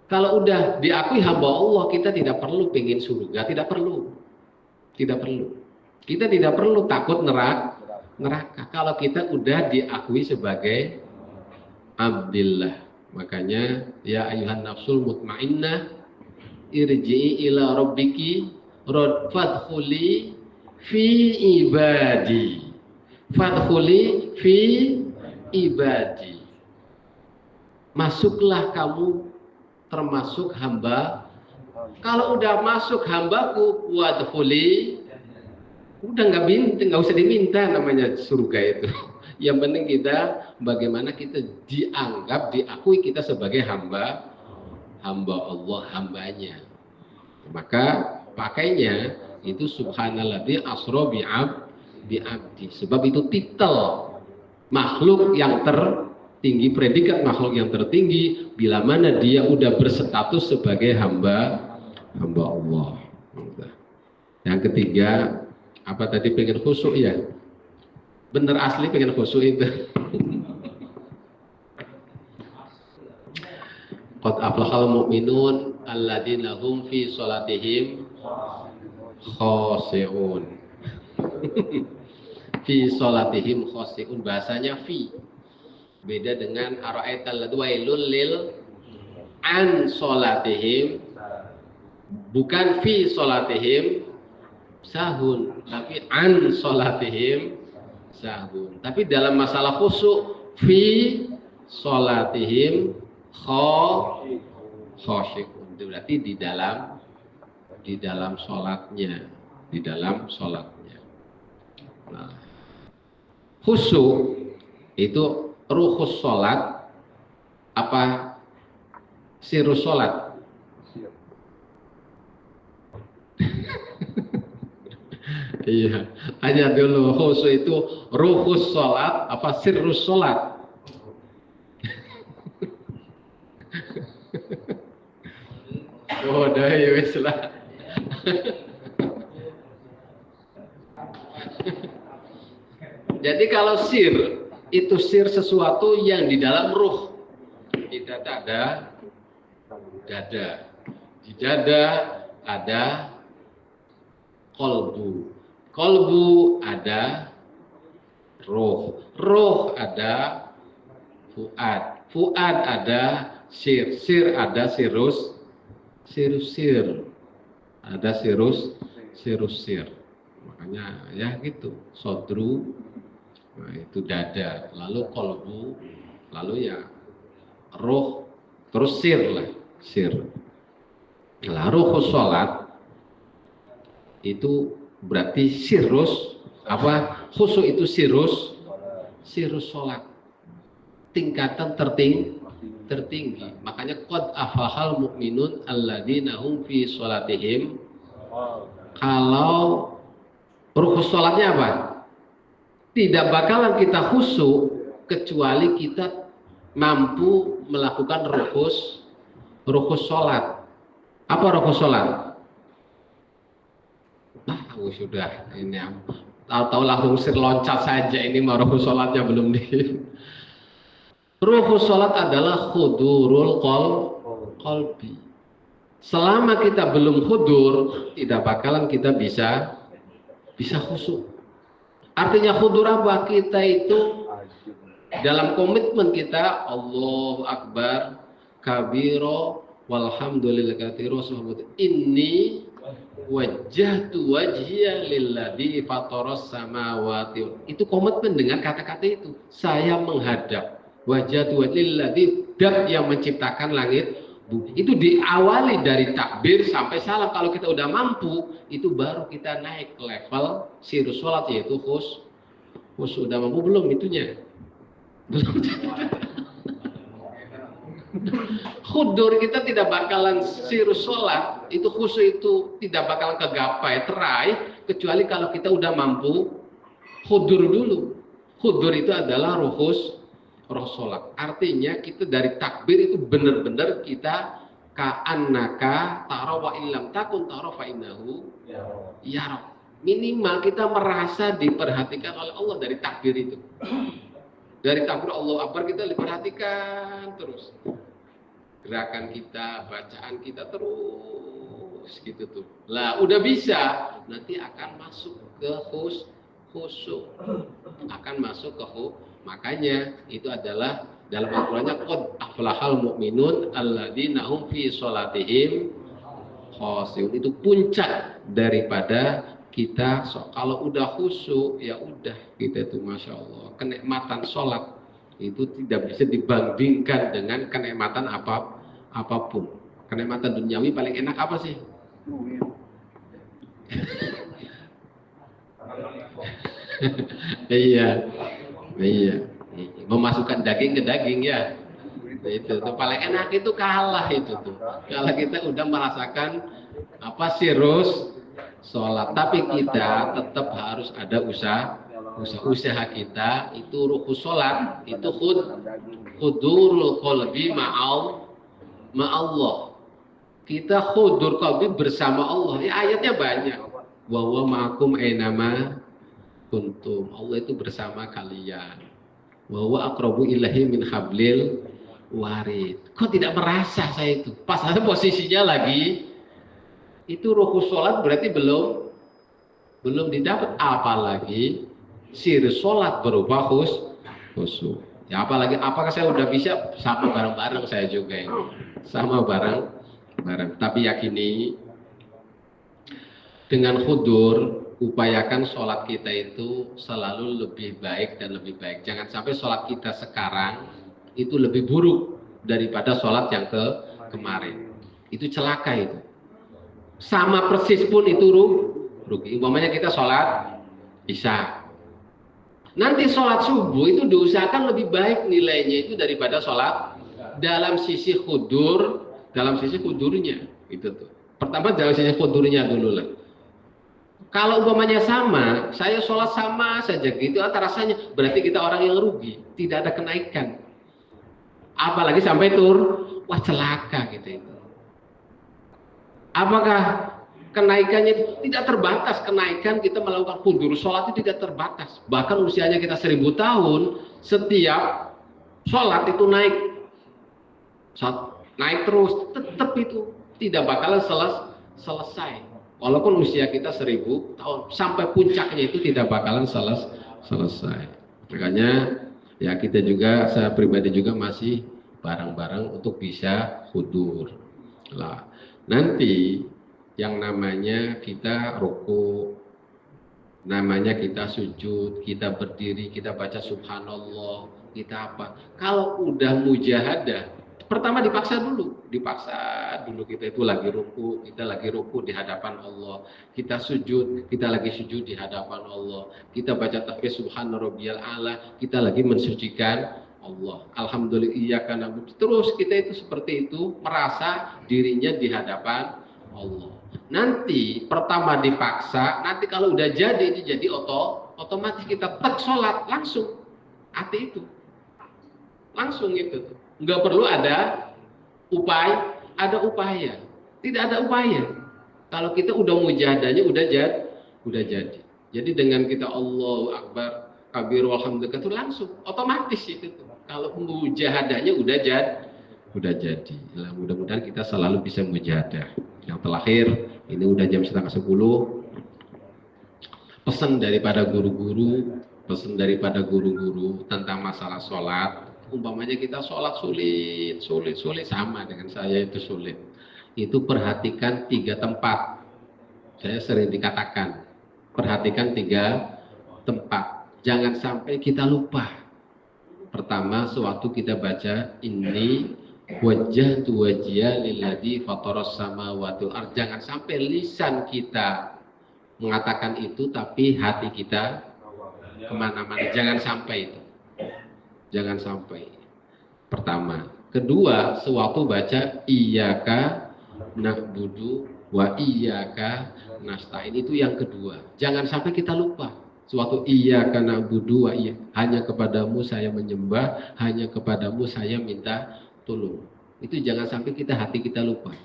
Kalau udah diakui hamba Allah, kita tidak perlu pengen surga, tidak perlu. Tidak perlu. Kita tidak perlu takut neraka kalau kita udah diakui sebagai abdillah. Makanya ya ayuhan nafsul mutmainnah irji'i ila rabbiki fadkhuli fi ibadi. Fadkhuli fi ibadi. Masuklah kamu termasuk hamba. Kalau udah masuk hambaku, wadkhuli, udah nggak usah diminta namanya surga itu. Yang penting kita bagaimana kita dianggap, diakui kita sebagai hamba Allah, hambanya. Maka pakainya itu subhanalladzi asra bi abdi. Sebab itu titel makhluk yang tertinggi, predikat makhluk yang tertinggi bila mana dia udah berstatus sebagai hamba Allah. Yang ketiga, apa tadi, pengen khusyuk ya? Bener asli pengen khusyuk itu. Qad aflahal mu'minun alladzina hum fi sholatihim khashi'un. Fi sholatihim khashi'un, bahasanya fi. Beda dengan ara'aital wailul lil an sholatihim, bukan fi sholatihim sahun, tapi an sholatihim sahun. Tapi dalam masalah khusyuk, fi sholatihim khashi'un, berarti di dalam sholatnya, Nah, khusyuk itu ruhus sholat apa sirus sholat? Iya, hanya dulu khusyuk itu ruhus sholat apa sirus sholat? Oh, dah ya wis lah. Jadi kalau sir itu sir sesuatu yang di dalam ruh. Di dada ada dada. Di dada ada kolbu. Kolbu ada roh. Roh ada fuad. Fuad ada sir. Sir ada sir. ada sir. Makanya ya gitu, sodru, nah itu dada, lalu kolbu, lalu ya roh, terus sir lah, sir. Lah ruhus sholat itu berarti sirus, apa khusyuk itu sirus sholat, tingkatan tertinggi. Makanya qad aflahal mu'minun alladzina hum fi sholatihim. Kalau ruhus sholatnya apa? Tidak bakalan kita khusyuk kecuali kita mampu melakukan ruhus sholat. Apa ruhus sholat? Nah, sudah ini tahu-tahu langsung loncat saja, ini mau ruhus sholatnya belum di. Ruhus sholat adalah khudurul qalbi. Selama kita belum khudur, tidak bakalan kita bisa khusyuk. Artinya khudur apa? Kita itu dalam komitmen kita Allahu Akbar kabiro walhamdulillah katsiro inni wajjahtu wajhiya lilladzi fataras samawati. Itu komitmen dengan kata-kata itu. Saya menghadap wajjahtu lilladzi, dat yang menciptakan langit bumi. Itu diawali dari takbir sampai salam. Kalau kita udah mampu, itu baru kita naik level sirus sholat, yaitu khusyuk. Udah mampu belum itunya? Belum. Khudur kita tidak bakalan sirus sholat, itu khusyuk itu tidak bakalan kegapai, teraih, kecuali kalau kita udah mampu khudur dulu. Khudur itu adalah ruhus roh sholat. Artinya kita dari takbir itu benar-benar kita ka'annaka taro wa illam takun taro fa innahu yara. Minimal kita merasa diperhatikan oleh Allah dari takbir itu. Dari takbir Allah Akbar kita diperhatikan terus. Gerakan kita, bacaan kita terus gitu tuh. Lah udah bisa, nanti akan masuk ke khusyuk. Akan masuk ke khusyuk. Makanya itu adalah dalam Al-Qur'annya qad aflahal mu'minun alladzina hum fi sholatihim khashi'un. Itu puncak daripada kita. Kalau udah khusyuk ya udah kita itu masya Allah, kenikmatan sholat itu tidak bisa dibandingkan dengan kenikmatan apapun. Kenikmatan duniawi paling enak apa sih? Iya, memasukkan daging ke daging ya. Itu paling enak, itu kalah itu tuh. Kalau kita udah merasakan sirus sholat, tapi kita tetap harus ada usaha kita itu ruhus sholat, itu khudurul qalbi ma'allah. Kita khudur qalbi bersama Allah. Ya ayatnya banyak. Wa huwa ma'akum ainama kuntum. Allah itu bersama kalian. Wa huwa aqrabu ilahi min hablil warid. Kok tidak merasa saya itu? Pas ada posisinya lagi itu ruhus sholat berarti belum didapat, apalagi sirus sholat berupa khusyuk. Ya apakah saya udah bisa? Sama bareng-bareng saya juga ini. Sama bareng. Tapi yakini dengan khudur, upayakan sholat kita itu selalu lebih baik dan lebih baik. Jangan sampai sholat kita sekarang itu lebih buruk daripada sholat yang kemarin. Itu celaka itu. Sama persis pun itu rugi. Umpamanya kita sholat isya. Nanti sholat subuh itu diusahakan lebih baik nilainya itu daripada sholat dalam sisi khudur, dalam sisi khudurnya. Itu tuh. Pertama dalam sisi khudurnya dulu lah. Kalau umpamanya sama, saya sholat sama saja gitu, rasanya berarti kita orang yang rugi, tidak ada kenaikan. Apalagi sampai wah celaka gitu itu. Apakah kenaikannya tidak terbatas? Kenaikan kita melakukan khudur sholat itu tidak terbatas. Bahkan usianya kita 1000 tahun, setiap sholat itu naik terus, tetap itu tidak bakalan selesai. Walaupun usia kita 1000 tahun, sampai puncaknya itu tidak bakalan selesai. Makanya ya kita juga, saya pribadi juga masih bareng-bareng untuk bisa khudur. Lah, nanti yang namanya kita ruku, namanya kita sujud, kita berdiri, kita baca subhanallah, kita apa. Kalau udah mujahadah, pertama dipaksa dulu kita itu lagi ruku, kita lagi ruku di hadapan Allah, kita sujud, kita lagi sujud di hadapan Allah, kita baca tasbih subhana rabbiyal a'la, kita lagi mensucikan Allah. Alhamdulillah iyyaka na'budu. Terus kita itu seperti itu, merasa dirinya di hadapan Allah. Nanti pertama dipaksa, nanti kalau udah jadi itu jadi otomatis kita tek sholat langsung hati itu langsung itu, nggak perlu ada upaya, tidak ada upaya. Kalau kita udah mujahadahnya udah jadi. Jadi dengan kita Allahu Akbar kabir walhamdulillah itu langsung otomatis itu tuh. Kalau mujahadahnya udah jadi. Nah, mudah-mudahan kita selalu bisa mujahadah. Yang terakhir, ini udah jam 9:30. Pesan daripada guru-guru tentang masalah sholat. Umpamanya kita sholat sulit sama dengan saya itu sulit. Itu perhatikan 3 tempat. Saya sering dikatakan, perhatikan 3 tempat. Jangan sampai kita lupa. Pertama, sewaktu kita baca ini wajjahtu wajhiya lilladzi fataras samawati wal ardh. Jangan sampai lisan kita mengatakan itu tapi hati kita kemana-mana. Jangan sampai itu. Jangan sampai. Pertama. Kedua, sewaktu baca iyyaka na'budu wa iyyaka nasta'in, itu yang kedua. Jangan sampai kita lupa. Sewaktu iyyaka na'budu wa hanya kepadamu saya menyembah, hanya kepadamu saya minta tolong. Itu jangan sampai hati kita lupa.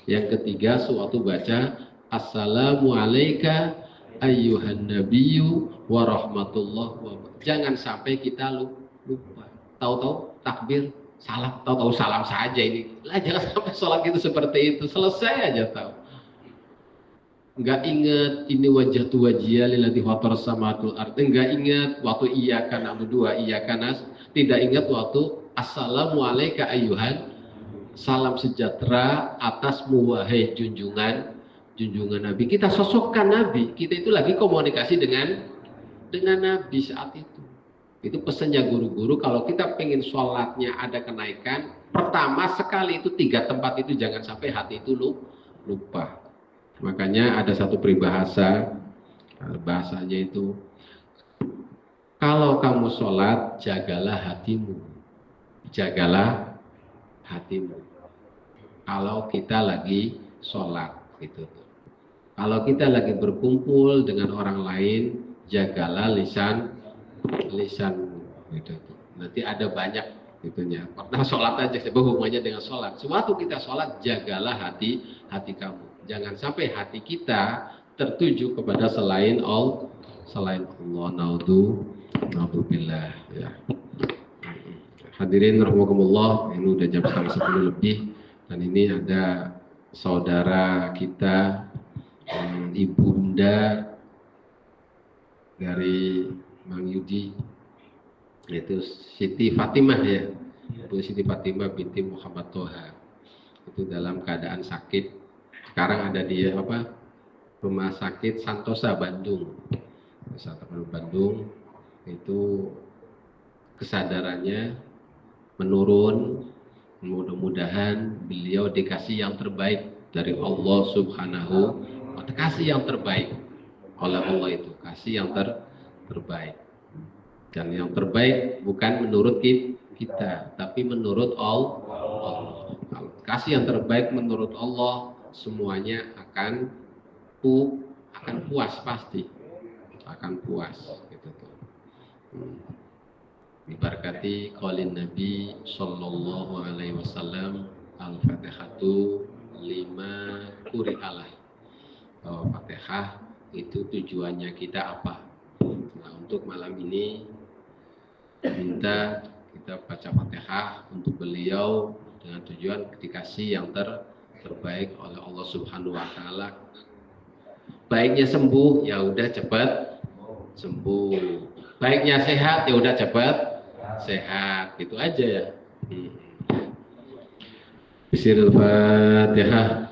Yang ketiga, sewaktu baca assalamu alayka ayyuhan nabiyyu wa rahmatullah wa barakatuh. Jangan sampai kita lupa. Tahu-tahu takbir, salam, tahu-tahu salam saja ini. Lah jangan sampai sholat itu seperti itu, selesai aja tahu. Enggak ingat ini wajjahtu wajhiya lilladzi fataras samawati wal ardh. Enggak ingat waktu iyyaka na'budu wa iyyaka nasta'in. Tidak ingat waktu assalamu alayka ayyuhan, salam sejahtera atasmu wahai junjungan Nabi. Kita sosokkan Nabi, kita itu lagi komunikasi dengan Nabi saat itu. Itu pesannya guru-guru, kalau kita pengen sholatnya ada kenaikan, pertama sekali itu 3 tempat itu jangan sampai hati itu lupa. Makanya ada satu peribahasa, bahasanya itu, kalau kamu sholat, jagalah hatimu. Kalau kita lagi sholat, gitu. Kalau kita lagi berkumpul dengan orang lain, jagalah lisan gitu. Nanti ada banyak gitunya. Pernah sholat aja, hubungannya dengan sholat. Sewaktu kita sholat, jagalah hati kamu. Jangan sampai hati kita tertuju kepada selain Allah. Naudzubillah. Ya. Hadirin rahimakumullah, ini udah jam 9:30 lebih, dan ini ada saudara kita, ibunda dari Mang Yudi, yaitu Siti Fatimah ya, Bu Siti Fatimah binti Muhammad Toha, itu dalam keadaan sakit. Sekarang ada di Rumah Sakit Santosa Bandung. Itu kesadarannya menurun. Mudah-mudahan beliau dikasih yang terbaik dari Allah Subhanahu wa Ta'ala. Kasih yang terbaik oleh Allah, itu kasih yang terbaik. Dan yang terbaik bukan menurut kita, tapi menurut Allah. Kasih yang terbaik menurut Allah, semuanya akan puas, pasti akan puas, gitu tuh. Diberkati qaulin Nabi sallallahu alaihi wasallam, al-Fatihatu lima quri'alah. Fatihah itu tujuannya kita apa? Nah, untuk malam ini minta kita baca Fatihah untuk beliau dengan tujuan dikasih yang terbaik oleh Allah Subhanahu wa Ta'ala. Baiknya sembuh, ya udah cepat sembuh. Baiknya sehat, ya udah cepat sehat. Gitu aja ya. Bismillahirrahmanirrahim.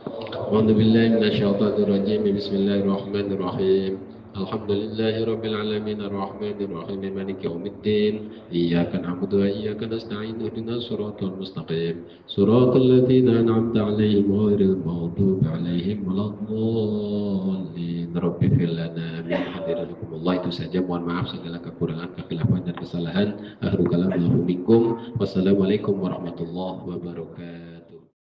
أعوذ بالله من الشيطان الرجيم بسم الله الرحمن الرحيم الحمد لله رب العالمين الرحمن الرحيم مالك يوم الدين إياك نعبد وإياك نستعين اهدنا الصراط المستقيم صراط الذين أنعمت عليهم غير المغضوب عليهم ولا الضالين رب اغفر لنا من حضراتكم الله. Itu saja, mohon maaf segala kekurangan, kekhilafan dan kesalahan. Akhirul kalam minkum. Wassalamualaikum warahmatullahi wabarakatuh.